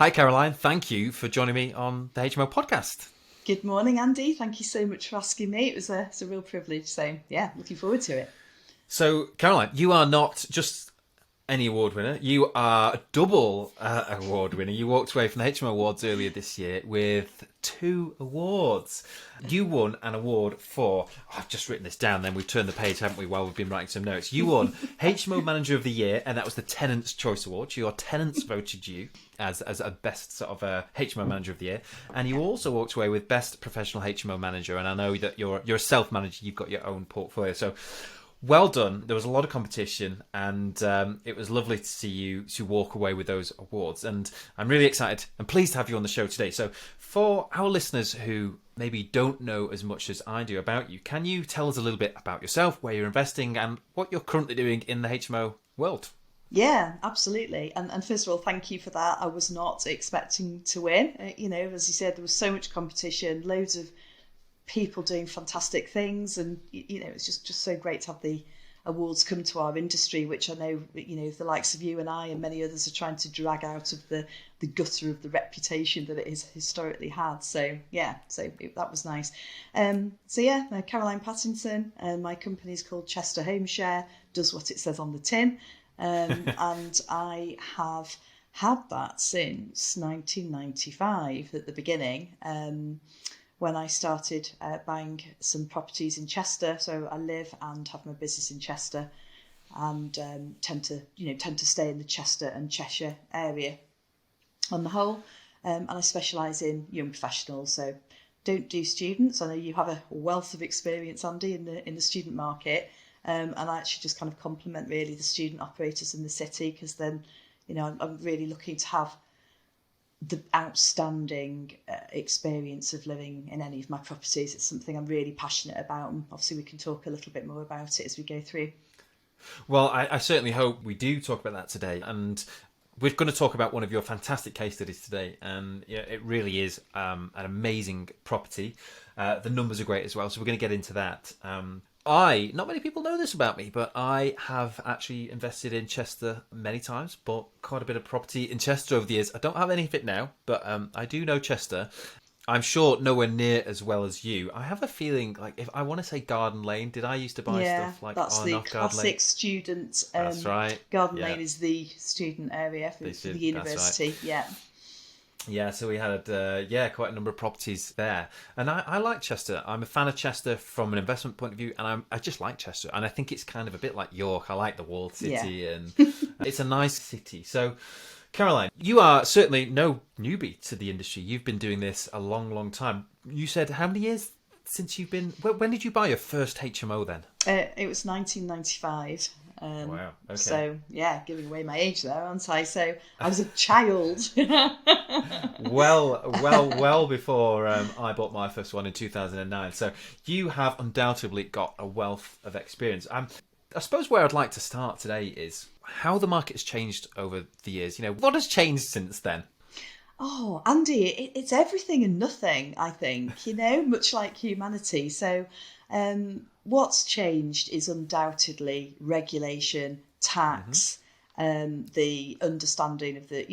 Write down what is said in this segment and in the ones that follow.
Hi, Caroline. Thank you for joining me on the HMO podcast. Good morning, Andy. Thank you so much for asking me. It's a real privilege. So, yeah, looking forward to it. So, Caroline, you are not just any award winner. You are a double award winner. You walked away from the HMO Awards earlier this year with 2 awards. You won an award for, I've just written this down, then we've turned the page, haven't we, while we've been writing some notes. You won HMO Manager of the Year, and that was the Tenants' Choice Award. Your tenants voted you as a best sort of HMO Manager of the Year. And you also walked away with Best Professional HMO Manager. And I know that you're a self-manager, you've got your own portfolio. So well done. There was a lot of competition, and it was lovely to see you to walk away with those awards. And I'm really excited and pleased to have you on the show today. So for our listeners who maybe don't know as much as I do about you, can you tell us a little bit about yourself, where you're investing, and what you're currently doing in the HMO world? Yeah, absolutely. And first of all, thank you for that. I was not expecting to win. As you said, there was so much competition, loads of people doing fantastic things, and it's just so great to have the awards come to our industry, which I know the likes of you and I and many others are trying to drag out of the gutter of the reputation that it has historically had. So that was nice. Caroline Pattinson, and my company is called Chester Homeshare, does what it says on the tin, and I have had that since 1995 at the beginning. When I started buying some properties in Chester. So I live and have my business in Chester, and tend to stay in the Chester and Cheshire area on the whole. And I specialise in young professionals, so don't do students. I know you have a wealth of experience, Andy, in the student market, and I actually just kind of complement really the student operators in the city, because then I'm really looking to have the outstanding experience of living in any of my properties. It's something I'm really passionate about, and obviously we can talk a little bit more about it as we go through. Well, I certainly hope we do talk about that today. And we're going to talk about one of your fantastic case studies today. And it really is an amazing property. The numbers are great as well, so we're going to get into that. Not many people know this about me, but I have actually invested in Chester many times, bought quite a bit of property in Chester over the years. I don't have any of it now, but I do know Chester. I'm sure nowhere near as well as you. I have a feeling, like, if I want to say Garden Lane, did I used to buy stuff like that's the Garden Lane? classic student. That's right. Garden Lane is the student area for the university. Right. Yeah, so we had quite a number of properties there, and I like Chester. I'm a fan of Chester from an investment point of view, and I just like Chester, and I think it's kind of a bit like York. I like the walled city, and it's a nice city. So, Caroline, you are certainly no newbie to the industry. You've been doing this a long, long time. You said how many years since you've been? When did you buy your first HMO then? It was 1995. Wow. Okay. So, giving away my age there, aren't I? So, I was a child. well before I bought my first one in 2009. So, you have undoubtedly got a wealth of experience. I suppose where I'd like to start today is how the market's changed over the years. What has changed since then? Oh, Andy, it's everything and nothing, I think, much like humanity. So what's changed is undoubtedly regulation, tax, the understanding of the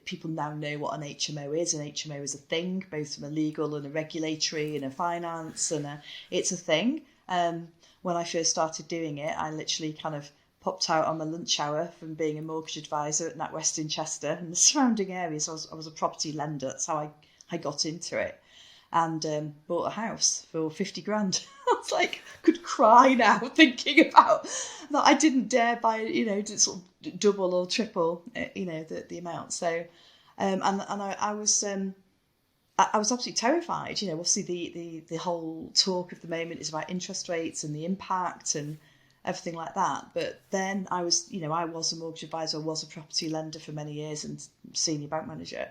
people now know what an HMO is. An HMO is a thing, both from a legal and a regulatory and a finance, and it's a thing. When I first started doing it, I literally kind of popped out on my lunch hour from being a mortgage advisor at NatWest in Chester and the surrounding areas. I was a property lender. That's how I got into it, and bought a house for 50 grand. I was like, could cry now thinking about that. I didn't dare buy, to sort of double or triple, the amount. So, I was absolutely terrified. Obviously the whole talk of the moment is about interest rates and the impact and everything like that. But then I was a mortgage advisor, I was a property lender for many years and senior bank manager.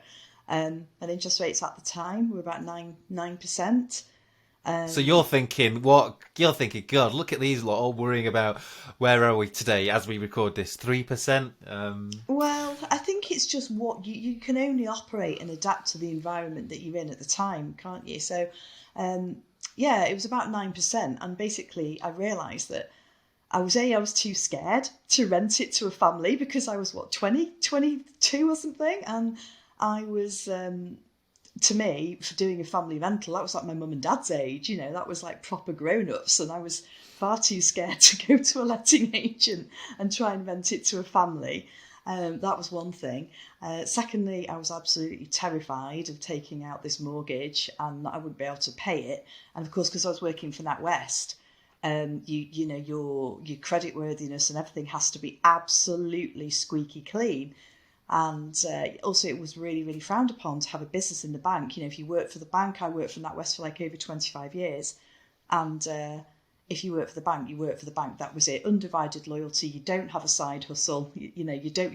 And interest rates at the time were about 9%. So you're thinking, God, look at these lot all worrying about where are we today as we record this, 3%? Well, I think it's just what you can only operate and adapt to the environment that you're in at the time, can't you? So, it was about 9%. And basically I realised that I was too scared to rent it to a family because I was 22 or something, and I was, to me, for doing a family rental, that was like my mum and dad's age, that was like proper grown-ups, and I was far too scared to go to a letting agent and try and rent it to a family. That was one thing. Secondly, I was absolutely terrified of taking out this mortgage and that I wouldn't be able to pay it. And of course, because I was working for NatWest, your creditworthiness and everything has to be absolutely squeaky clean. And also, it was really, really frowned upon to have a business in the bank. If you work for the bank, I worked for NatWest for like over 25 years. And if you work for the bank, you work for the bank. That was it. Undivided loyalty. You don't have a side hustle. You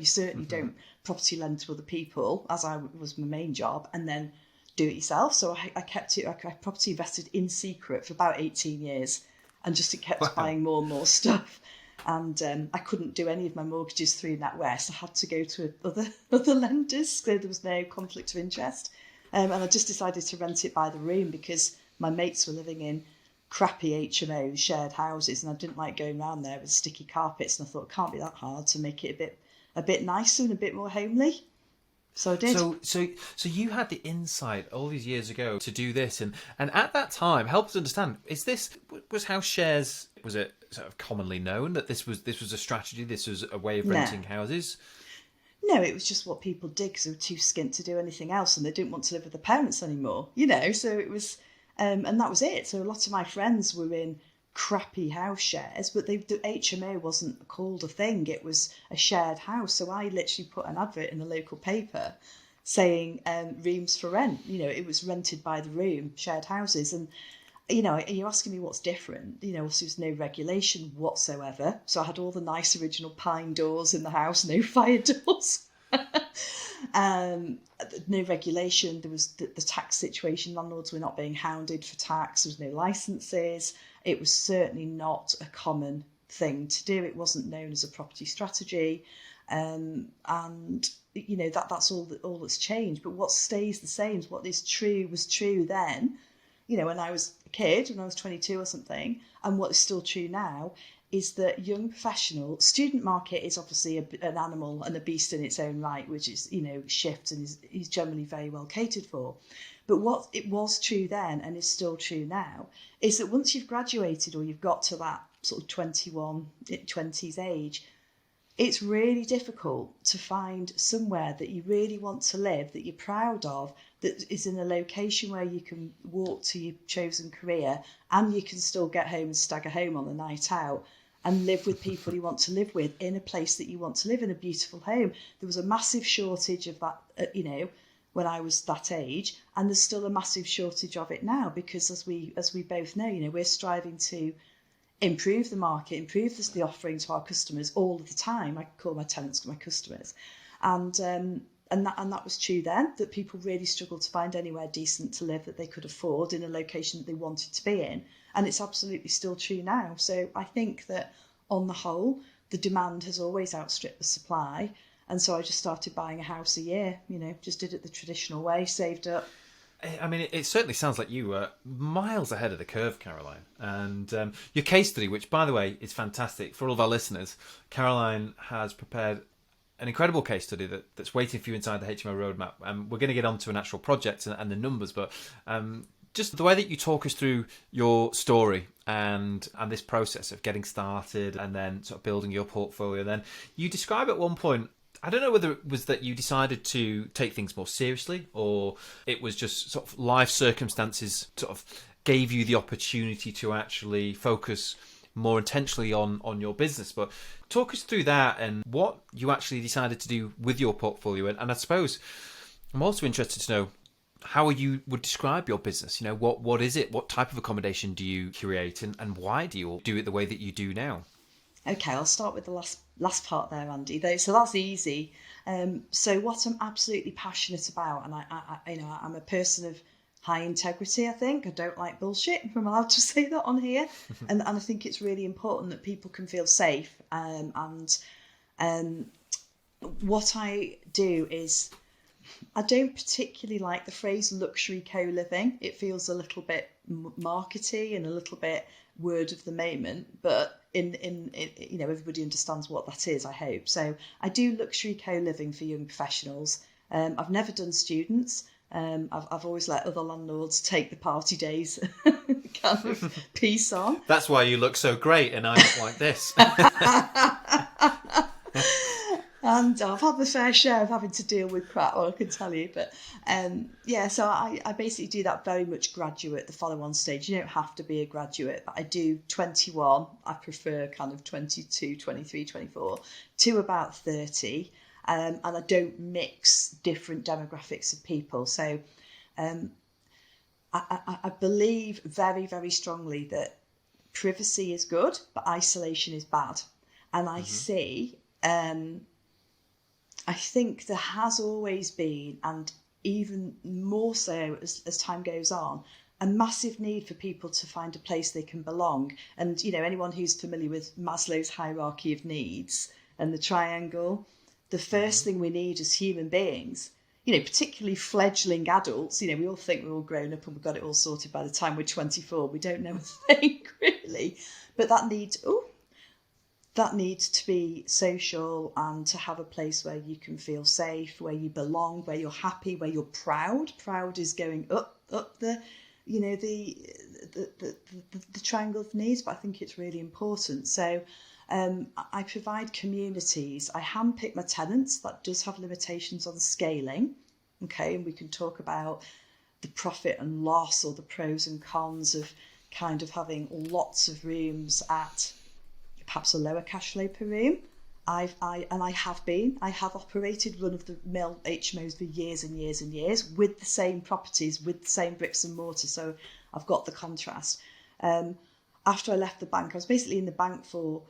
certainly don't property lend to other people, as I was my main job, and then do it yourself. So I kept it. I property invested in secret for about 18 years, and just kept buying more and more stuff. And I couldn't do any of my mortgages through NatWest. I had to go to other lenders, so there was no conflict of interest. And I just decided to rent it by the room because my mates were living in crappy HMOs, shared houses, and I didn't like going around there with sticky carpets. And I thought it can't be that hard to make it a bit nicer and a bit more homely. So I did. So you had the insight all these years ago to do this, and at that time, help us understand: was house shares, was it sort of commonly known that this was a strategy, this was a way of renting houses? No, it was just what people did because they were too skint to do anything else, and they didn't want to live with their parents anymore. So it was, and that was it. So a lot of my friends were in crappy house shares, but the HMO wasn't called a thing. It was a shared house. So I literally put an advert in the local paper saying rooms for rent. It was rented by the room, shared houses. And, you're asking me what's different. So there's no regulation whatsoever. So I had all the nice original pine doors in the house, no fire doors. No regulation. There was the tax situation. Landlords were not being hounded for tax. There was no licenses. It was certainly not a common thing to do. It wasn't known as a property strategy. And that's all that's changed. But what stays the same is what is true was true then, when I was a kid, when I was 22 or something, and what is still true now is that young professional student market is obviously an animal and a beast in its own right, which is, shifts and is generally very well catered for. But what it was true then and is still true now is that once you've graduated or you've got to that sort of 20s age, it's really difficult to find somewhere that you really want to live, that you're proud of, that is in a location where you can walk to your chosen career and you can still get home and stagger home on a night out and live with people you want to live with in a place that you want to live in, a beautiful home. There was a massive shortage of that, when I was that age, and there's still a massive shortage of it now because as we both know, we're striving to improve the market, improve the offering to our customers all of the time. I call my tenants my customers, and that was true then, that people really struggled to find anywhere decent to live that they could afford in a location that they wanted to be in, and it's absolutely still true now. So I think that on the whole, the demand has always outstripped the supply, and so I just started buying a house a year. Just did it the traditional way, saved up. I mean, it certainly sounds like you were miles ahead of the curve, Caroline. And your case study, which, by the way, is fantastic for all of our listeners, Caroline has prepared an incredible case study that's waiting for you inside the HMO roadmap. We're going to get onto an actual project and the numbers, but just the way that you talk us through your story and this process of getting started and then sort of building your portfolio. Then you describe at one point, I don't know whether it was that you decided to take things more seriously or it was just sort of life circumstances sort of gave you the opportunity to actually focus more intentionally on your business. But talk us through that and what you actually decided to do with your portfolio. And I suppose I'm also interested to know how you would describe your business. What is it? What type of accommodation do you curate and why do you do it the way that you do now? Okay, I'll start with the last part there, Andy. So that's easy. So what I'm absolutely passionate about, and I'm a person of high integrity. I think I don't like bullshit. If I'm allowed to say that on here, and I think it's really important that people can feel safe. And what I do is, I don't particularly like the phrase luxury co-living. It feels a little bit markety and a little bit word of the moment, but in everybody understands what that is, I hope. So I do luxury co-living for young professionals, I've never done students. I've always let other landlords take the party days kind of piece on. That's why you look so great and I look like this. And I've had the fair share of having to deal with crap, I can tell you. But so I basically do that very much graduate, the follow-on stage. You don't have to be a graduate, but I do 21. I prefer kind of 22, 23, 24 to about 30. And I don't mix different demographics of people. So I believe very, very strongly that privacy is good, but isolation is bad. And I see... I think there has always been, and even more so as time goes on, a massive need for people to find a place they can belong. And, you know, anyone who's familiar with Maslow's hierarchy of needs and the triangle, the first thing we need as human beings, you know, particularly fledgling adults, you know, we all think we're all grown up and we've got it all sorted by the time we're 24. We don't know a thing, really. But that needs to be social and to have a place where you can feel safe, where you belong, where you're happy, where you're proud. Proud is going up the, you know, the triangle of needs, but I think it's really important. So I provide communities. I handpick my tenants. That does have limitations on scaling. Okay, and we can talk about the profit and loss or the pros and cons of kind of having lots of rooms at perhaps a lower cash flow per room. I have operated run-of-the-mill HMOs for years and years and years with the same properties, with the same bricks and mortar. So I've got the contrast. After I left the bank, I was basically in the bank for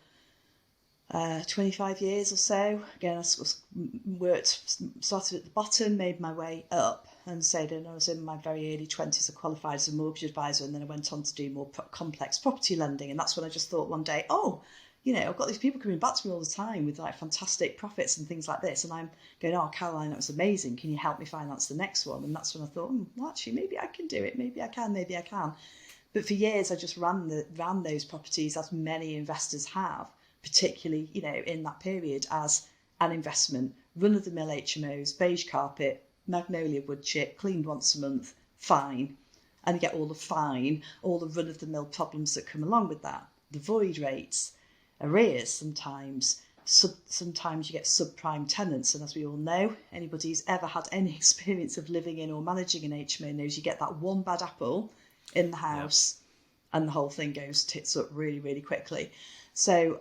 25 years or so. Again, I started at the bottom, made my way up, and said, and I was in my very early 20s, I qualified as a mortgage advisor, and then I went on to do more complex property lending. And that's when I just thought one day, you know, I've got these people coming back to me all the time with like fantastic profits and things like this. And I'm going, Caroline, that was amazing. Can you help me finance the next one? And that's when I thought, well, actually, maybe I can do it. Maybe I can. But for years, I just ran those properties, as many investors have, particularly, you know, in that period, as an investment. Run-of-the-mill HMOs, beige carpet, magnolia wood chip, cleaned once a month, fine. And you get all the run-of-the-mill problems that come along with that. The void rates, arrears sometimes. Sometimes you get subprime tenants, and as we all know, anybody who's ever had any experience of living in or managing an HMO knows you get that one bad apple in the house, and the whole thing goes tits up really, really quickly. So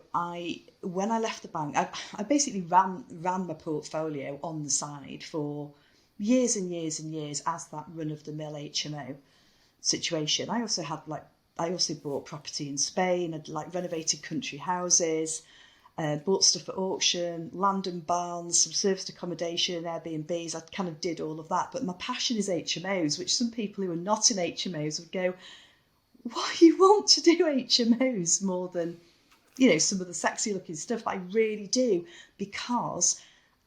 when I left the bank, I basically ran my portfolio on the side for years and years and years as that run-of-the-mill HMO situation. I also bought property in Spain. I'd renovated country houses, bought stuff at auction, land and barns, some serviced accommodation, Airbnbs. I kind of did all of that. But my passion is HMOs, which some people who are not in HMOs would go, why you want to do HMOs more than, you know, some of the sexy looking stuff? I really do, because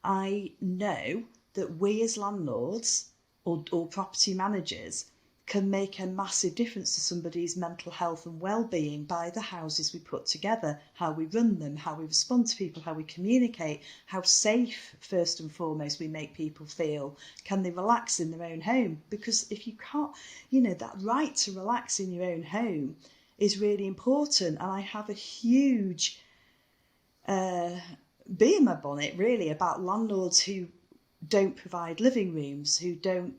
I know that we as landlords or property managers can make a massive difference to somebody's mental health and well-being by the houses we put together, how we run them, how we respond to people, how we communicate, how safe, first and foremost, we make people feel. Can they relax in their own home? Because if you can't, you know, that right to relax in your own home is really important. And I have a huge bee in my bonnet, really, about landlords who don't provide living rooms, who don't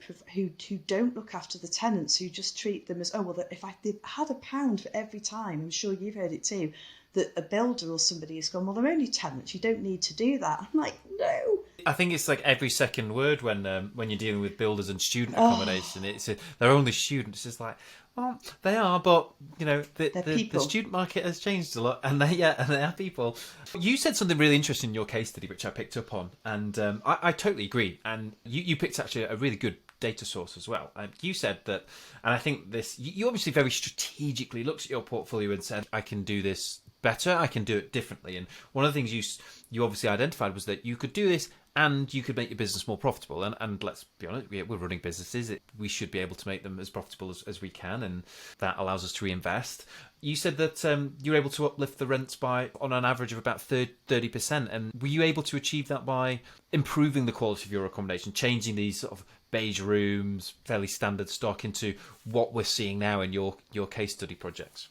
look after the tenants, who just treat them as, if I had a pound for every time, I'm sure you've heard it too, that a builder or somebody has gone, well, they're only tenants, you don't need to do that. I'm like, no. I think it's like every second word when you're dealing with builders and student accommodation. It's they're only students. It's like, well, they are, but you know, the student market has changed a lot, and they are people. You said something really interesting in your case study, which I picked up on, and I totally agree. And you picked actually a really good data source as well. You said that, and I think this, you obviously very strategically looked at your portfolio and said, I can do this better, I can do it differently. And one of the things you obviously identified was that you could do this and you could make your business more profitable. And let's be honest, we're running businesses. We should be able to make them as profitable as we can, and that allows us to reinvest. You said that you're able to uplift the rents by, on an average of about 30%. And were you able to achieve that by improving the quality of your accommodation, changing these sort of beige rooms, fairly standard stock, into what we're seeing now in your case study projects?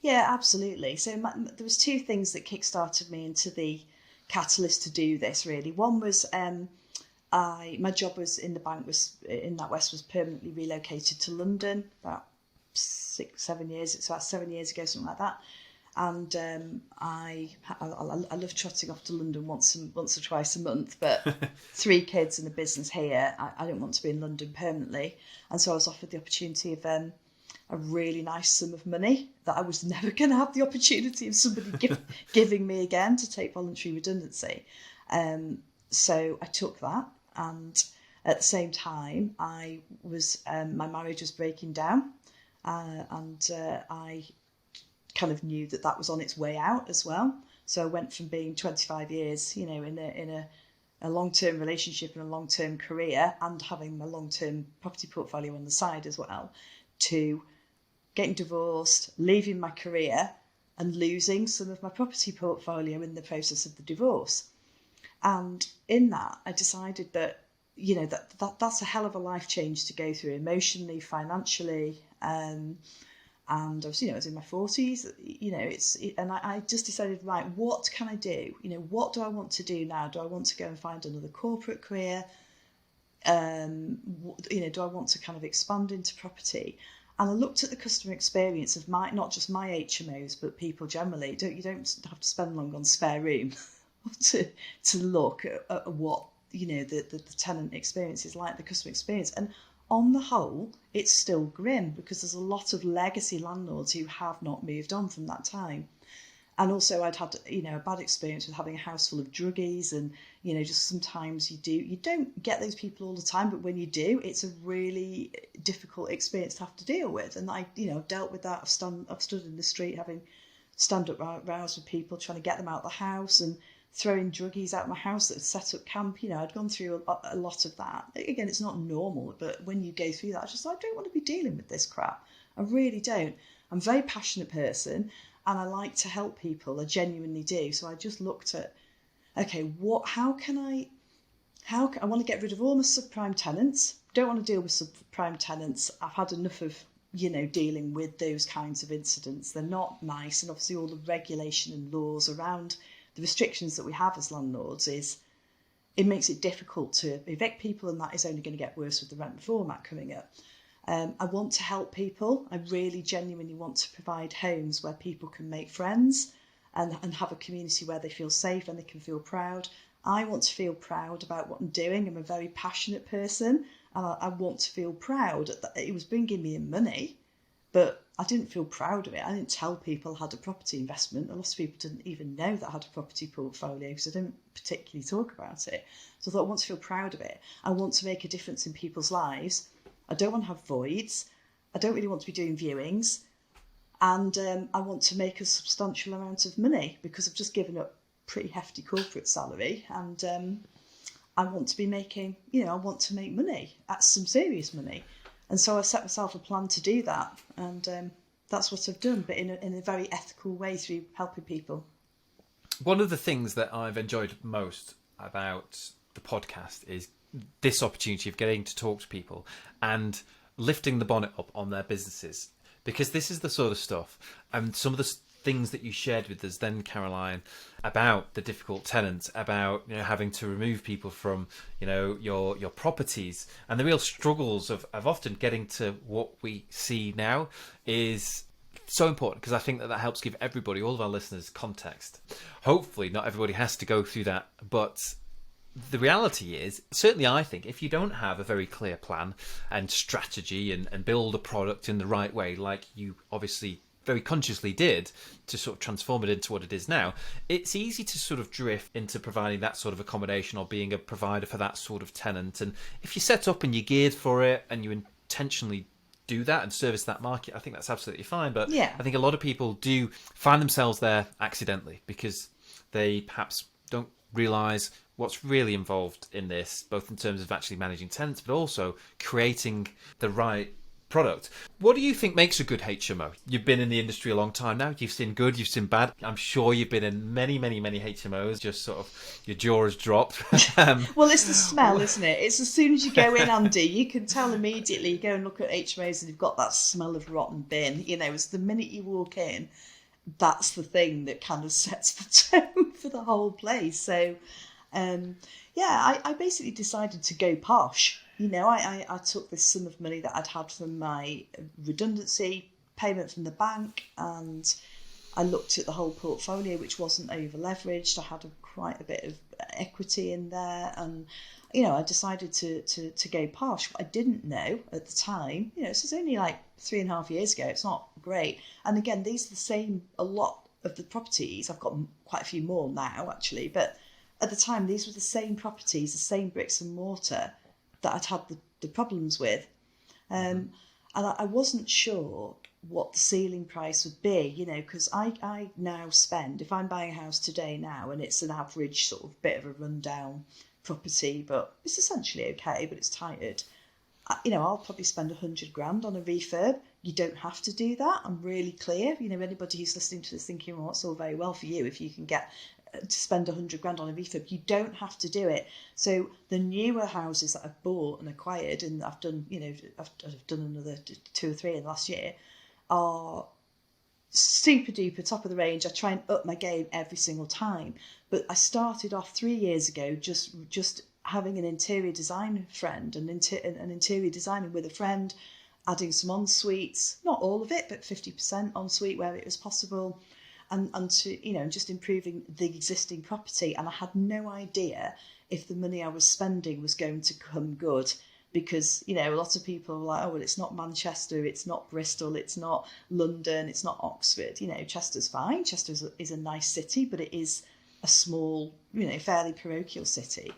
Yeah, absolutely. So there was two things that kick-started me into the catalyst to do this, really. One was my job was in the bank, was in NatWest, was permanently relocated to London about 7 years. It's about 7 years ago, something like that. And I love trotting off to London once or twice a month, but 3 kids and a business here, I didn't want to be in London permanently. And so I was offered the opportunity of a really nice sum of money that I was never going to have the opportunity of somebody giving me again, to take voluntary redundancy. So I took that, and at the same time, I was my marriage was breaking down, and I kind of knew that was on its way out as well. So I went from being 25 years, in a long-term relationship and a long-term career, and having my long-term property portfolio on the side as well, to getting divorced, leaving my career, and losing some of my property portfolio in the process of the divorce. And in that, I decided that, that's a hell of a life change to go through, emotionally, financially, and I was in my 40s, and I just decided, right, what can I do? What do I want to do now? Do I want to go and find another corporate career? Do I want to kind of expand into property? And I looked at the customer experience of not just my HMOs, but people generally. You don't have to spend long on spare room to look at what the tenant experience is like, the customer experience. And on the whole, it's still grim, because there's a lot of legacy landlords who have not moved on from that time. And also I'd had, a bad experience with having a house full of druggies, and, just sometimes you don't get those people all the time, but when you do, it's a really difficult experience to have to deal with. And I've dealt with that. I've stood in the street having stand-up rows with people, trying to get them out of the house, and throwing druggies out of my house that had set up camp. I'd gone through a lot of that. Again, it's not normal, but when you go through that, I don't want to be dealing with this crap. I really don't. I'm a very passionate person, and I like to help people. I genuinely do. So I just looked at, okay, I want to get rid of all my subprime tenants. Don't want to deal with subprime tenants. I've had enough of, dealing with those kinds of incidents. They're not nice. And obviously all the regulation and laws around the restrictions that we have as landlords it makes it difficult to evict people, and that is only going to get worse with the Rent Reform Act coming up. I want to help people. I really genuinely want to provide homes where people can make friends and have a community where they feel safe and they can feel proud. I want to feel proud about what I'm doing. I'm a very passionate person, and I want to feel proud that it was bringing me in money, but I didn't feel proud of it. I didn't tell people I had a property investment. A lot of people didn't even know that I had a property portfolio, because I didn't particularly talk about it. So I thought, I want to feel proud of it. I want to make a difference in people's lives. I don't want to have voids. I don't really want to be doing viewings. And I want to make a substantial amount of money, because I've just given up pretty hefty corporate salary, and I want to be making, I want to make money, some serious money. And so I set myself a plan to do that, and that's what I've done, but in a very ethical way, through helping people. One of the things that I've enjoyed most about the podcast is this opportunity of getting to talk to people and lifting the bonnet up on their businesses, because this is the sort of stuff, and some of the things that you shared with us then, Caroline, about the difficult tenants, about having to remove people from your properties, and the real struggles of often getting to what we see now, is so important, because I think that helps give everybody, all of our listeners, context. Hopefully not everybody has to go through that, but the reality is, certainly I think, if you don't have a very clear plan and strategy and build a product in the right way, like you obviously very consciously did, to sort of transform it into what it is now, it's easy to sort of drift into providing that sort of accommodation or being a provider for that sort of tenant. And if you set up and you're geared for it and you intentionally do that and service that market, I think that's absolutely fine. But yeah, I think a lot of people do find themselves there accidentally, because they perhaps don't realise what's really involved in this, both in terms of actually managing tenants, but also creating the right product. What do you think makes a good HMO? You've been in the industry a long time now. You've seen good, you've seen bad. I'm sure you've been in many, many, many HMOs. Just sort of your jaw has dropped. Well, it's the smell, isn't it? It's as soon as you go in, Andy, you can tell immediately. You go and look at HMOs and you've got that smell of rotten bin. You know, it's the minute you walk in, that's the thing that kind of sets the tone for the whole place. So, I basically decided to go posh. You know, I took this sum of money that I'd had from my redundancy payment from the bank, and I looked at the whole portfolio, which wasn't over leveraged. I had quite a bit of equity in there, and I decided to go posh. What I didn't know at the time, this was only like 3.5 years ago. It's not great. And again, these are the same. A lot of the properties, I've got quite a few more now actually, but at the time these were the same properties, the same bricks and mortar that I'd had the problems with, and I wasn't sure what the ceiling price would be, because I now spend, if I'm buying a house today now and it's an average sort of bit of a rundown property, but it's essentially okay, but it's tired, I'll probably spend 100 grand on a refurb. You don't have to do that. I'm really clear. Anybody who's listening to this thinking, well, it's all very well for you if you can get to spend 100 grand on a refurb. You don't have to do it. So the newer houses that I've bought and acquired, and I've done, I've done another 2 or 3 in the last year, are super duper top of the range. I try and up my game every single time. But I started off 3 years ago just having an interior design friend and an interior designing with a friend, adding some en-suites, not all of it, but 50% en-suite where it was possible, and to just improving the existing property. And I had no idea if the money I was spending was going to come good, because a lot of people are like, oh well, it's not Manchester, it's not Bristol, it's not London, it's not Oxford. Chester's fine. Chester is a nice city, but it is a small, fairly parochial city.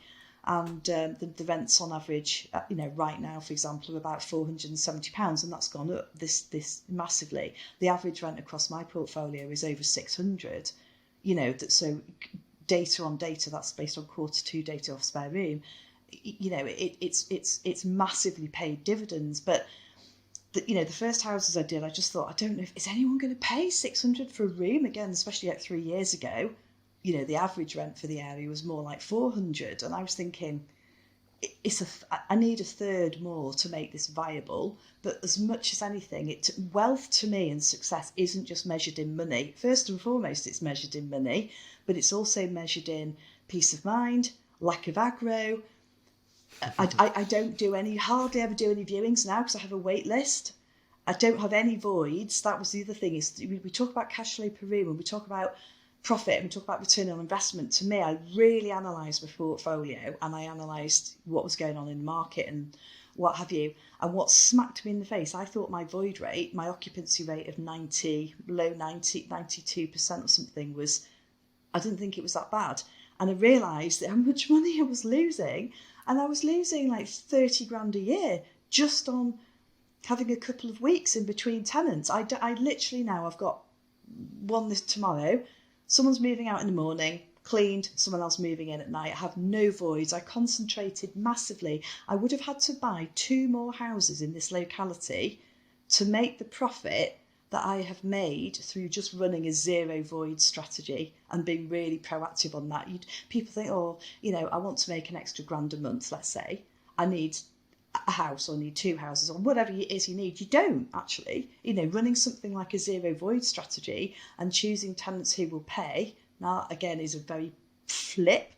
And the rents on average, right now, for example, are about £470, and that's gone up this massively. The average rent across my portfolio is over 600. So data on data, that's based on Q2 data off spare room. It's massively paid dividends. But the first houses I did, I just thought, I don't know is anyone going to pay 600 for a room again, especially like 3 years ago. The average rent for the area was more like 400, and I was thinking, I need a third more to make this viable. But as much as anything, wealth to me and success isn't just measured in money. First and foremost, it's measured in money, but it's also measured in peace of mind, lack of aggro. I don't hardly ever do any viewings now because I have a wait list. I don't have any voids. That was the other thing, is we talk about cash flow per room, and we talk about profit, and we talk about return on investment. To me, I really analysed my portfolio, and I analysed what was going on in the market and what have you. And what smacked me in the face, I thought my void rate, my occupancy rate of 92% or something I didn't think it was that bad. And I realised how much money I was losing. And I was losing like 30 grand a year just on having a couple of weeks in between tenants. I literally now, I've got one this tomorrow. Someone's moving out in the morning, cleaned, someone else moving in at night. I have no voids. I concentrated massively. I would have had to buy 2 more houses in this locality to make the profit that I have made through just running a zero void strategy and being really proactive on that. People think, I want to make an extra grand a month, let's say. I need a house or need 2 houses or whatever it is you need. You don't actually. Running something like a zero void strategy and choosing tenants who will pay, now again is a very flip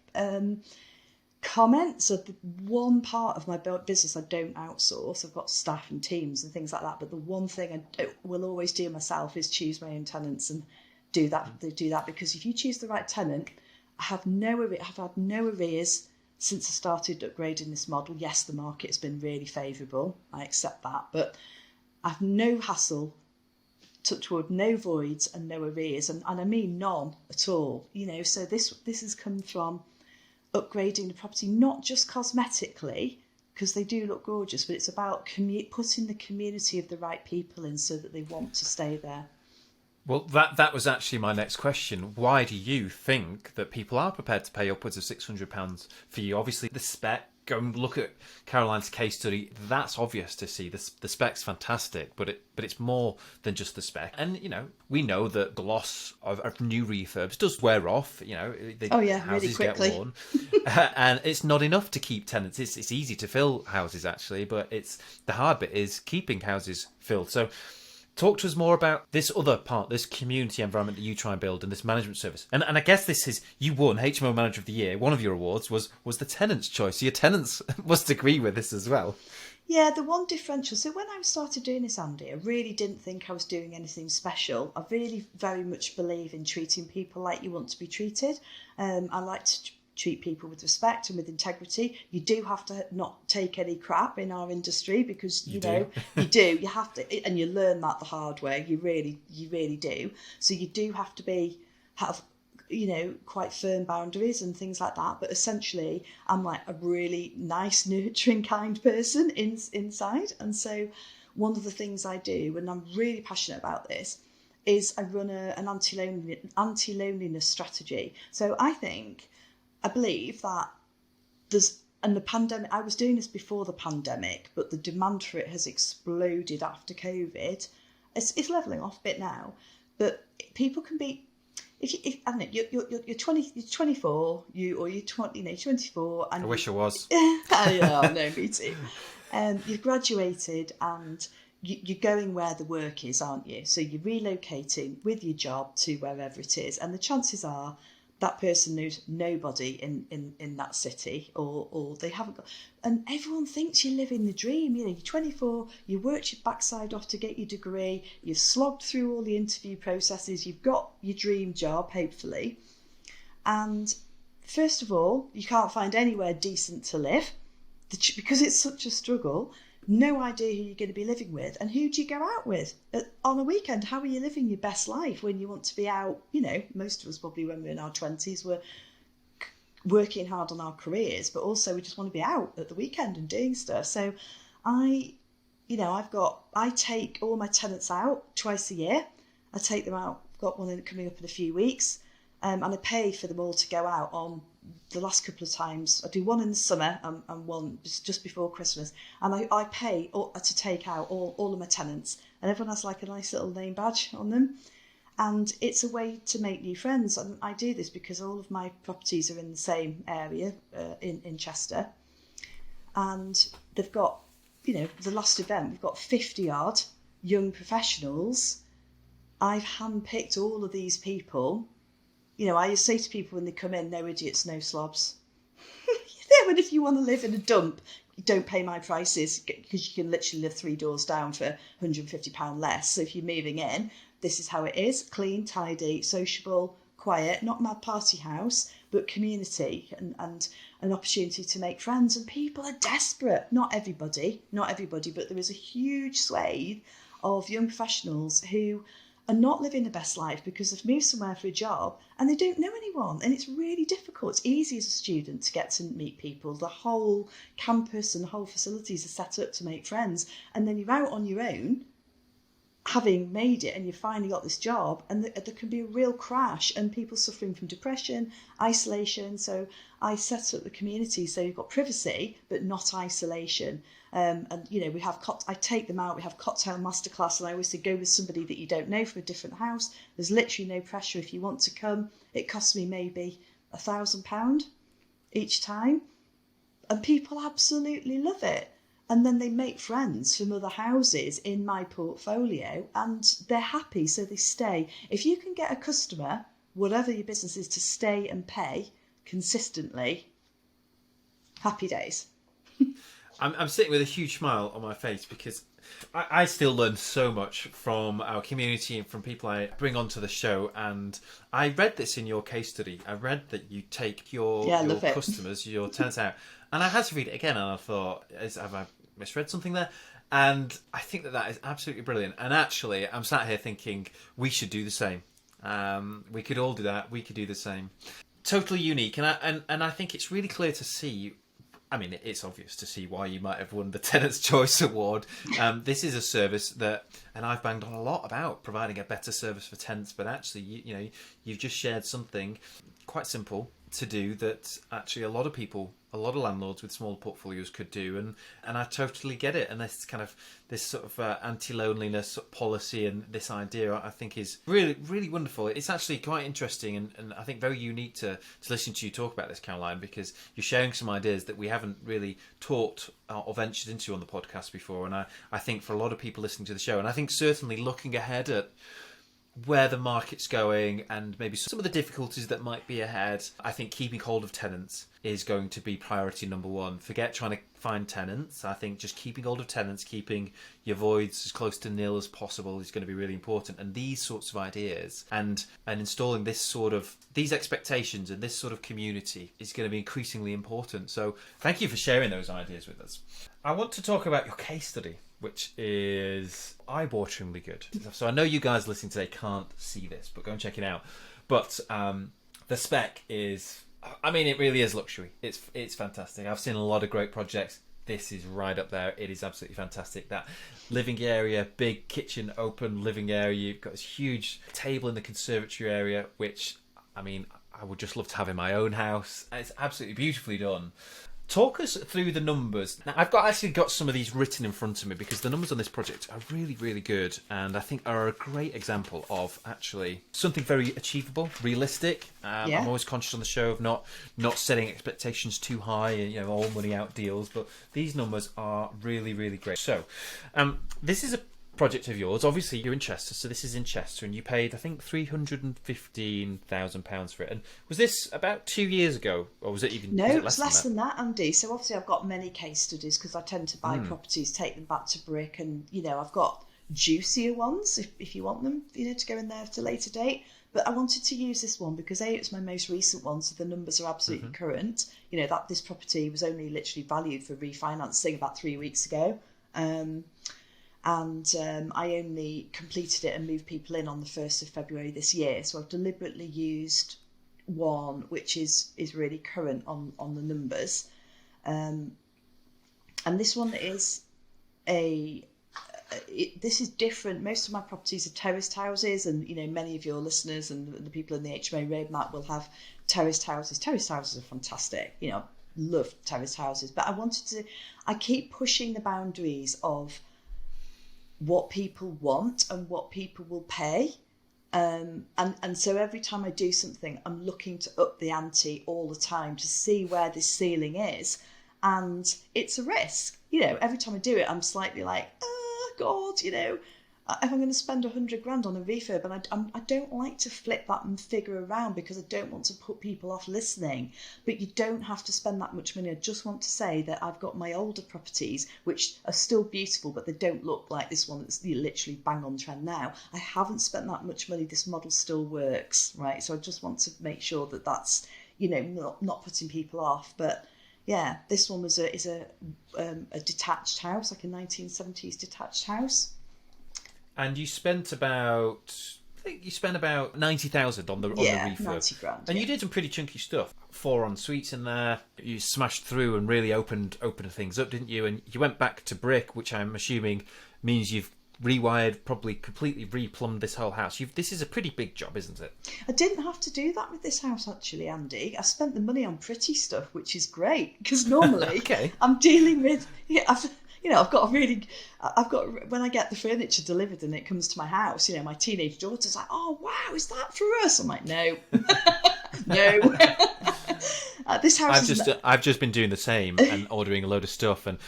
comment. So the one part of my business I don't outsource. I've got staff and teams and things like that, but the one thing I will always do myself is choose my own tenants and do that. Because if you choose the right tenant, I've had no arrears since I started upgrading this model. Yes, the market has been really favourable, I accept that, but I've no hassle, touch wood, no voids and no arrears, and I mean none at all. So this has come from upgrading the property, not just cosmetically, because they do look gorgeous, but it's about putting the community of the right people in so that they want to stay there. Well, that was actually my next question. Why do you think that people are prepared to pay upwards of £600 for you? Obviously, the spec, go and look at Caroline's case study. That's obvious to see. The spec's fantastic, but it's more than just the spec. And, we know that the loss of new refurbs does wear off. Oh yeah, really houses get quickly. worn. And it's not enough to keep tenants. It's easy to fill houses, actually, but the hard bit is keeping houses filled. So talk to us more about this other part, this community environment that you try and build and this management service. And I guess you won HMO Manager of the Year. One of your awards was the tenants' choice. Your tenants must agree with this as well. Yeah, the one differential. So when I started doing this, Andy, I really didn't think I was doing anything special. I really very much believe in treating people like you want to be treated. I like to treat people with respect and with integrity. You do have to not take any crap in our industry because you have to, and you learn that the hard way. You really do. So you do have to have quite firm boundaries and things like that. But essentially, I'm like a really nice, nurturing, kind person inside. And so one of the things I do, and I'm really passionate about this, is I run an anti-loneliness strategy. So I believe that and the pandemic, I was doing this before the pandemic, but the demand for it has exploded after COVID. It's levelling off a bit now, but people can be, if I don't know, you're 24, you're 24, and I wish I was. Yeah, no, me too. You've graduated and you're going where the work is, aren't you? So you're relocating with your job to wherever it is, and the chances are that person knows nobody in that city, or they haven't got. And everyone thinks you're living the dream. You're 24, you worked your backside off to get your degree, you've slogged through all the interview processes, you've got your dream job, hopefully. And first of all, you can't find anywhere decent to live because it's such a struggle. No idea who you're going to be living with, and who do you go out with on a weekend? How are you living your best life when you want to be out? Most of us probably when we're in our 20s were working hard on our careers, but also we just want to be out at the weekend and doing stuff. So I take all my tenants out twice a year. I take them out. I've got one coming up in a few weeks, and I pay for them all to go out on the last couple of times. I do one in the summer and one just before Christmas, and I pay to take out all of my tenants, and everyone has like a nice little name badge on them, and it's a way to make new friends. And I do this because all of my properties are in the same area in Chester, and they've got, the last event we've got 50 odd young professionals. I've handpicked all of these people. I say to people when they come in, no idiots, no slobs. But if you want to live in a dump, you don't pay my prices, because you can literally live 3 doors down for £150 less. So if you're moving in, this is how it is: clean, tidy, sociable, quiet, not mad party house, but community and an opportunity to make friends. And people are desperate. Not everybody, but there is a huge swathe of young professionals who are not living the best life because they've moved somewhere for a job and they don't know anyone, and it's really difficult. It's easy as a student to get to meet people. The whole campus and the whole facilities are set up to make friends, and then you're out on your own having made it and you finally got this job, and there can be a real crash and people suffering from depression, isolation. So I set up the community so you've got privacy but not isolation. We have I take them out, we have cocktail masterclass, and I always say go with somebody that you don't know from a different house. There's literally no pressure if you want to come. It costs me maybe £1,000 each time, and people absolutely love it. And then they make friends from other houses in my portfolio and they're happy, so they stay. If you can get a customer, whatever your business is, to stay and pay consistently, happy days. I'm sitting with a huge smile on my face because I still learn so much from our community and from people I bring onto the show. And I read this in your case study. I read that you take your customers, your tenants out. And I had to read it again, and I thought, have I misread something there? And I think that is absolutely brilliant. And actually, I'm sat here thinking we should do the same. We could all do that. We could do the same. Totally unique. And I think it's really clear to see I mean, it's obvious to see why you might have won the Tenants' Choice Award. This is a service that, and I've banged on a lot about providing a better service for tenants, but actually, you've just shared something quite simple to do that actually a lot of landlords with small portfolios could do, and I totally get it. And this sort of anti-loneliness policy and this idea, I think, is really, really wonderful. It's actually quite interesting and I think very unique to listen to you talk about this, Caroline, because you're sharing some ideas that we haven't really talked or ventured into on the podcast before. And I think for a lot of people listening to the show, and I think certainly looking ahead at where the market's going and maybe some of the difficulties that might be ahead, I think keeping hold of tenants is going to be priority number one. Forget trying to find tenants. I think just keeping hold of tenants, keeping your voids as close to nil as possible is going to be really important. And these sorts of ideas and installing these expectations and this sort of community is going to be increasingly important. So thank you for sharing those ideas with us. I want to talk about your case study, which is eye-wateringly good. So I know you guys listening today can't see this, but go and check it out. But the spec is, I mean, it really is luxury. It's fantastic. I've seen a lot of great projects. This is right up there. It is absolutely fantastic. That living area, big kitchen, open living area. You've got this huge table in the conservatory area, which, I mean, I would just love to have in my own house. It's absolutely beautifully done. Talk us through the numbers. Now, I've actually got some of these written in front of me because the numbers on this project are really, really good, and I think are a great example of actually something very achievable, realistic. I'm always conscious on the show of not setting expectations too high and all money out deals, but these numbers are really, really great. So, this is a project of yours. Obviously, you're in Chester, so this is in Chester, and you paid, I think, £315,000 for it. And was this about 2 years ago, or was it even? No, was it was less than that, Andy. So obviously, I've got many case studies because I tend to buy properties, take them back to brick, and I've got juicier ones if you want them, to go in there at a later date. But I wanted to use this one because it's my most recent one, so the numbers are absolutely current. That this property was only literally valued for refinancing about 3 weeks ago. And I only completed it and moved people in on the 1st of February this year. So I've deliberately used one which is really current on the numbers. And this one is this is different. Most of my properties are terraced houses, and many of your listeners and the people in the HMO roadmap will have terraced houses. Terraced houses are fantastic. Love terraced houses. But I keep pushing the boundaries of what people want and what people will pay. And so every time I do something, I'm looking to up the ante all the time to see where this ceiling is. And it's a risk. Every time I do it, I'm slightly like, oh, God, if I'm going to spend £100,000 on a refurb, and I don't like to flip that figure around because I don't want to put people off listening. But you don't have to spend that much money. I just want to say that I've got my older properties, which are still beautiful, but they don't look like this one that's literally bang on trend now. I haven't spent that much money. This model still works, right? So I just want to make sure that that's, not putting people off. But yeah, this one is a detached house, like a 1970s detached house. And you spent about, I think you spent about 90,000 on the refurb. 90 grand. And you did some pretty chunky stuff. 4 en suites in there. You smashed through and really opened things up, didn't you? And you went back to brick, which I'm assuming means you've rewired, probably completely replumbed this whole house. This is a pretty big job, isn't it? I didn't have to do that with this house, actually, Andy. I spent the money on pretty stuff, which is great because normally I'm dealing with. I've got when I get the furniture delivered and it comes to my house, my teenage daughter's like, oh wow, is that for us? I'm like, no. No. This house I've just been doing the same and ordering a load of stuff, and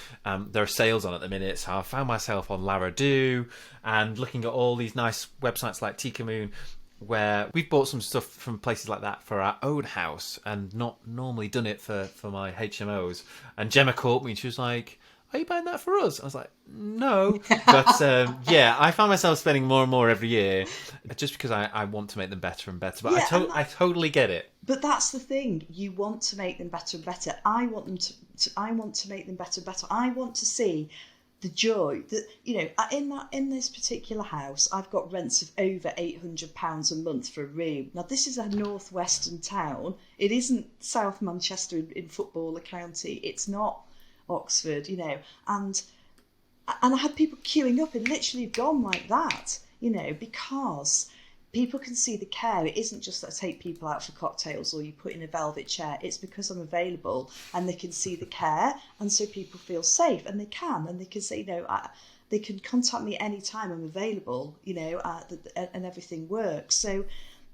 there are sales on at the minute, so I found myself on Laradoo and looking at all these nice websites like Tikamoon, where we've bought some stuff from places like that for our own house and not normally done it for my HMOs. And Gemma caught me and she was like, are you buying that for us? I was like, no. But I find myself spending more and more every year just because I want to make them better and better. But I totally get it. But that's the thing. You want to make them better and better. I want to make them better and better. I want to see the joy that, in this particular house, I've got rents of over £800 a month for a room. Now, this is a northwestern town. It isn't South Manchester in Footballer County. It's not Oxford, and I had people queuing up and literally gone like that, because people can see the care. It isn't just that I take people out for cocktails or you put in a velvet chair. It's because I'm available and they can see the care. And so people feel safe, and they can say, they can contact me anytime I'm available, and everything works. So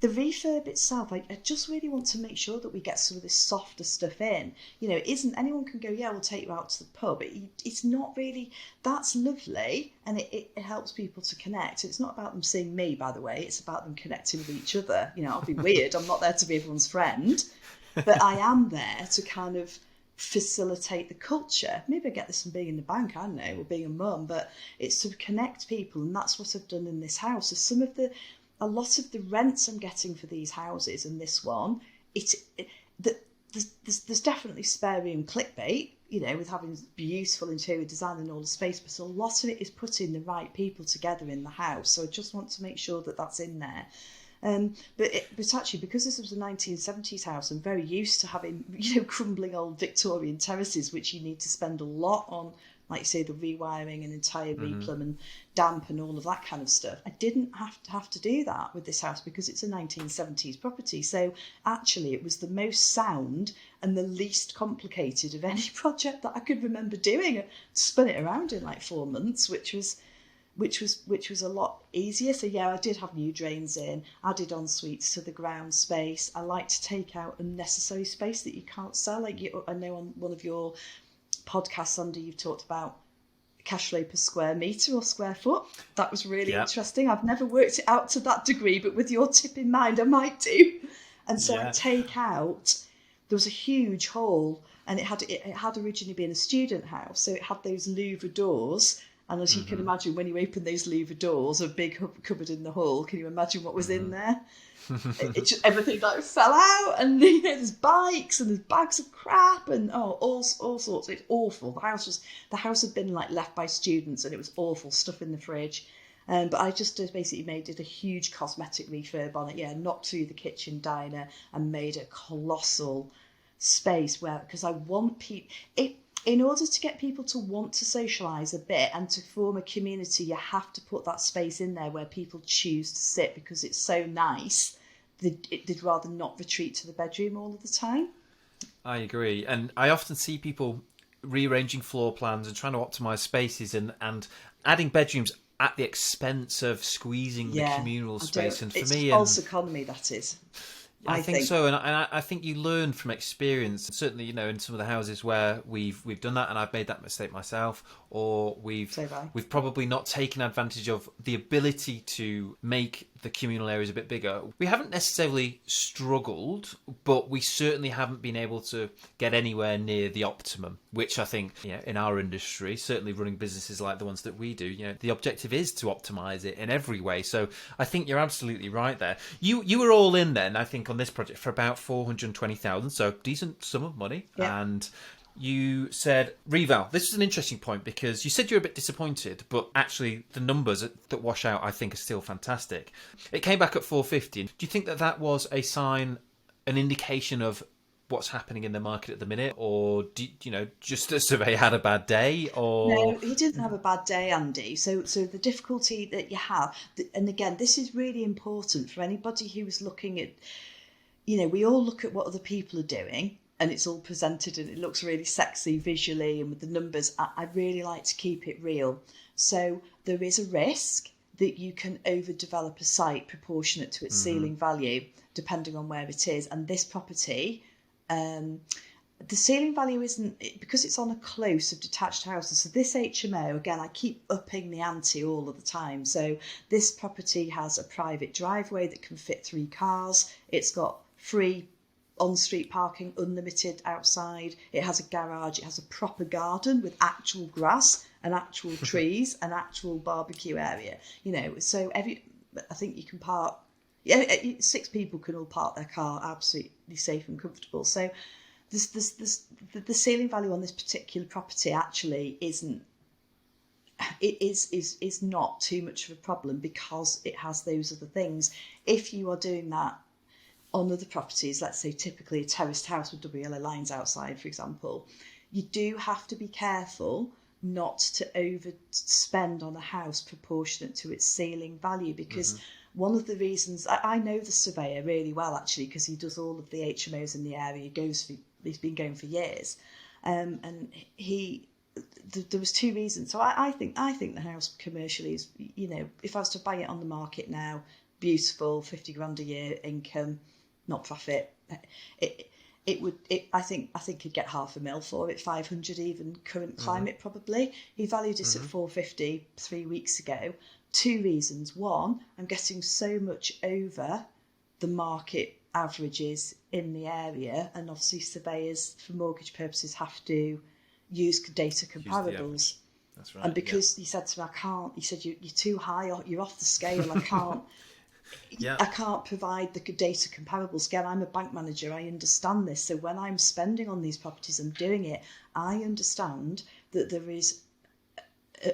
the refurb itself, I just really want to make sure that we get some of this softer stuff in. It isn't, anyone can go, yeah, we'll take you out to the pub. It's not really, that's lovely, and it helps people to connect. It's not about them seeing me, by the way. It's about them connecting with each other. I'll be weird. I'm not there to be everyone's friend, but I am there to kind of facilitate the culture. Maybe I get this from being in the bank, I don't know, or being a mum, but it's to connect people, and that's what I've done in this house. So a lot of the rents I'm getting for these houses and this one, there's definitely spare room clickbait, with having beautiful interior design and all the space, but a lot of it is putting the right people together in the house. So I just want to make sure that that's in there. But actually, because this was a 1970s house, I'm very used to having, crumbling old Victorian terraces, which you need to spend a lot on, like you say, the rewiring and entire replumb and damp and all of that kind of stuff. I didn't have to do that with this house because it's a 1970s property. So actually, it was the most sound and the least complicated of any project that I could remember doing. I spun it around in like 4 months, which was a lot easier. So yeah, I did have new drains in, added en suites to the ground space. I like to take out unnecessary space that you can't sell. I know on one of your podcasts, Andy, you've talked about cash flow per square metre or square foot. That was really interesting. I've never worked it out to that degree, but with your tip in mind, I might do. And so I take out, there was a huge hall, and it had originally been a student house, so it had those louver doors. And as you can imagine, when you open those louver doors, a big cupboard in the hall, can you imagine what was in there? It just, everything like fell out, and there's bikes and there's bags of crap and all sorts. It's awful. The house had been like left by students, and it was awful stuff in the fridge. But I just basically did a huge cosmetic refurb on it. Yeah, knocked through the kitchen diner and made a colossal space because I want people. In order to get people to want to socialise a bit and to form a community, you have to put that space in there where people choose to sit, because it's so nice. They'd rather not retreat to the bedroom all of the time. I agree. And I often see people rearranging floor plans and trying to optimise spaces and adding bedrooms at the expense of squeezing the communal space. And for it's me, false economy, that is. I think so, and I think you learn from experience. Certainly, in some of the houses where we've done that, and I've made that mistake myself, or we've probably not taken advantage of the ability to make the communal areas a bit bigger. We haven't necessarily struggled, but we certainly haven't been able to get anywhere near the optimum, which I think, in our industry, certainly running businesses like the ones that we do, the objective is to optimize it in every way. So I think you're absolutely right there. You were all in then, I think, on this project for about 420,000, so decent sum of money. Yeah. And you said reval. This is an interesting point, because you said you're a bit disappointed, but actually the numbers that wash out, I think, are still fantastic. It came back at 450. Do you think that was a sign, an indication of what's happening in the market at the minute, or just the surveyor had a bad day? Or no, he didn't have a bad day, Andy. So the difficulty that you have, and again, this is really important for anybody who is looking at, we all look at what other people are doing, and it's all presented and it looks really sexy visually and with the numbers. I really like to keep it real. So there is a risk that you can overdevelop a site proportionate to its ceiling value, depending on where it is. And this property, the ceiling value isn't, because it's on a close of detached houses. So this HMO, again, I keep upping the ante all of the time. So this property has a private driveway that can fit 3 cars. It's got free on-street parking, unlimited outside. It has a garage. It has a proper garden with actual grass and actual trees and actual barbecue area. So I think you can park. 6 people can all park their car absolutely safe and comfortable. So the ceiling value on this particular property actually isn't it is not too much of a problem because it has those other things. If you are doing that on other properties, let's say typically a terraced house with double yellow lines outside, for example, you do have to be careful not to overspend on a house proportionate to its ceiling value, because one of the reasons I know the surveyor really well, actually, because he does all of the HMOs in the area. He's been going for years, and there was two reasons. So I think the house commercially is, if I was to buy it on the market now, beautiful, 50 grand a year income, not profit. I think he'd get $500,000 for it, 500 even current climate probably. He valued it at 450 3 weeks ago. Two reasons. One, I'm getting so much over the market averages in the area, and obviously surveyors for mortgage purposes have to use data comparables. That's right. And because he said to me, he said, you're too high, you're off the scale, I can't. I can't provide the data comparables. Again, I'm a bank manager, I understand this. So when I'm spending on these properties, I'm doing it, I understand that there is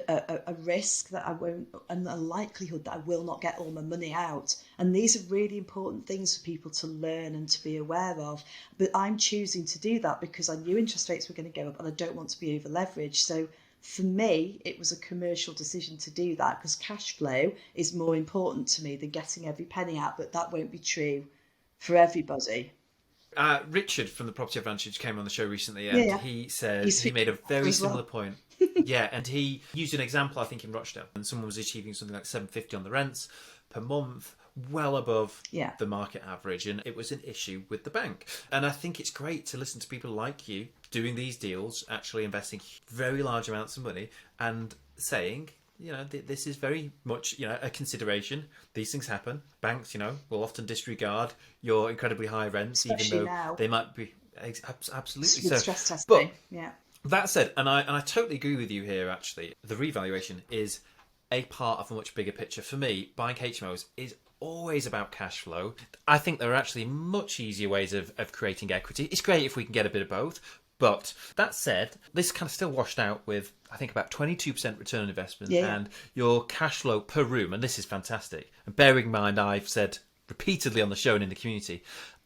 a risk that I won't, and a likelihood that I will not get all my money out. And these are really important things for people to learn and to be aware of. But I'm choosing to do that because I knew interest rates were going to go up and I don't want to be over leveraged. So for me, it was a commercial decision to do that because cash flow is more important to me than getting every penny out. But that won't be true for everybody. Richard from the Property Advantage came on the show recently, and he said he made a very similar point. Yeah, and he used an example, I think, in Rochdale, and someone was achieving something like $750 on the rents per month, well above the market average, and it was an issue with the bank. And I think it's great to listen to people like you doing these deals, actually investing very large amounts of money, and saying, this is very much, a consideration. These things happen. Banks, will often disregard your incredibly high rents, especially even though now. they might be absolutely with so. Stress testing, That said, and I totally agree with you here, actually, the revaluation is a part of a much bigger picture. For me, buying HMOs is always about cash flow. I think there are actually much easier ways of creating equity. It's great if we can get a bit of both. But that said, this kind of still washed out with, I think, about 22% return on investment and your cash flow per room. And this is fantastic. And bearing in mind, I've said repeatedly on the show and in the community,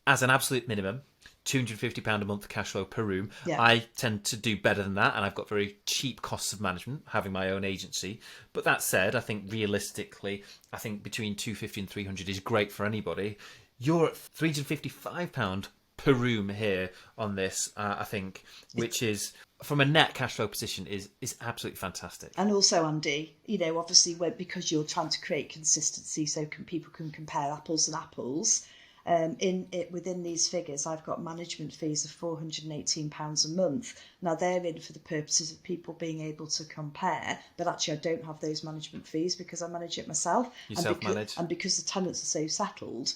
as an absolute minimum, £250 a month cash flow per room. I tend to do better than that, and I've got very cheap costs of management, having my own agency. But that said, I think realistically, I think between £250 and £300 is great for anybody. You're at £355 per room here on this, I think, which is, from a net cash flow position, is absolutely fantastic. And also, Andy, obviously, because you're trying to create consistency so people can compare apples and apples. Within these figures, I've got management fees of £418 a month. Now, they're in for the purposes of people being able to compare, but actually I don't have those management fees because I manage it myself. You self-manage. And because the tenants are so settled,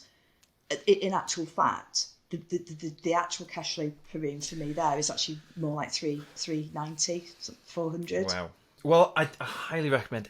in actual fact, the actual cash flow per room for me there is actually more like 390, 400. Wow. Well, I highly recommend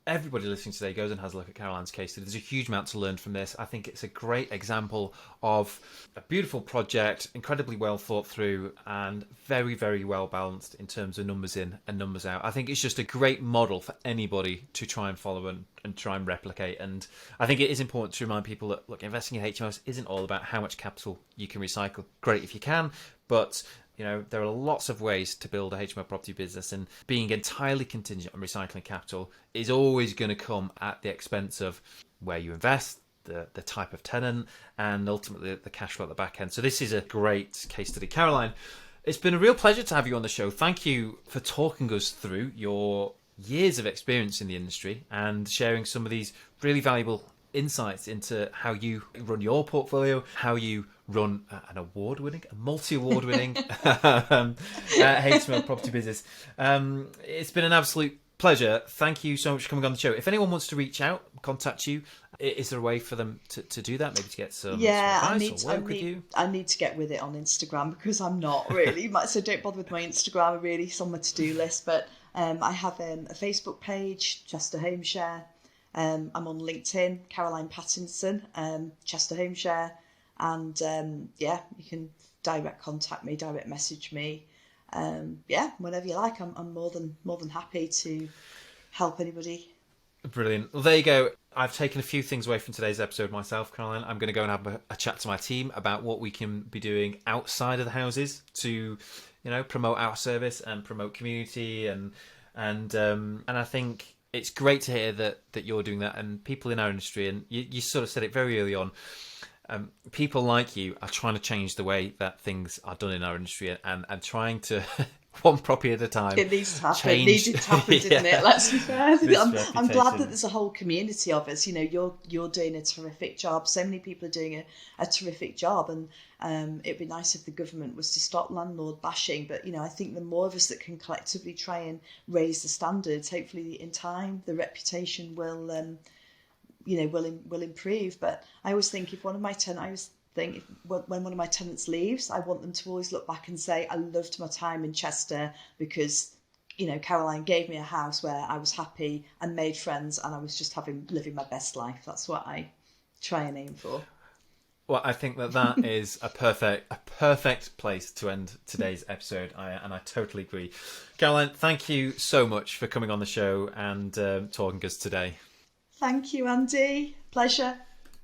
everybody listening today goes and has a look at Caroline's case study. There's a huge amount to learn from this. I think it's a great example of a beautiful project, incredibly well thought through and very, very well balanced in terms of numbers in and numbers out. I think it's just a great model for anybody to try and follow and try and replicate. And I think it is important to remind people that, look, investing in HMOs isn't all about how much capital you can recycle. Great if you can, but there are lots of ways to build a HMO property business, and being entirely contingent on recycling capital is always going to come at the expense of where you invest, the type of tenant, and ultimately the cash flow at the back end. So this is a great case study. Caroline, it's been a real pleasure to have you on the show. Thank you for talking us through your years of experience in the industry and sharing some of these really valuable insights into how you run your portfolio, how you run a multi-award-winning HMO property business. It's been an absolute pleasure. Thank you so much for coming on the show. If anyone wants to reach out, contact you, is there a way for them to do that? Maybe to get some advice or work with you? I need to get with it on Instagram because I'm not really, so don't bother with my Instagram. Really, it's on my to-do list. But I have a Facebook page, Chester Homeshare. I'm on LinkedIn, Caroline Pattinson, Chester Homeshare, and you can direct contact me, direct message me. Whenever you like, I'm more than happy to help anybody. Brilliant. Well, there you go. I've taken a few things away from today's episode myself, Caroline. I'm going to go and have a chat to my team about what we can be doing outside of the houses to, promote our service and promote community, and I think it's great to hear that you're doing that, and people in our industry, and you sort of said it very early on. People like you are trying to change the way that things are done in our industry, and trying to one property at a time. It needs to happen. It needed to happen, didn't it? Let's be fair. I'm glad that there's a whole community of us. You're doing a terrific job. So many people are doing a terrific job, and it'd be nice if the government was to stop landlord bashing. But I think the more of us that can collectively try and raise the standards, hopefully in time the reputation will will improve. But I always think when one of my tenants leaves, I want them to always look back and say, I loved my time in Chester because, Caroline gave me a house where I was happy and made friends, and I was just living my best life. That's what I try and aim for. Well, I think that is a perfect place to end today's episode, and I totally agree. Caroline, thank you so much for coming on the show and talking to us today. Thank you, Andy. Pleasure.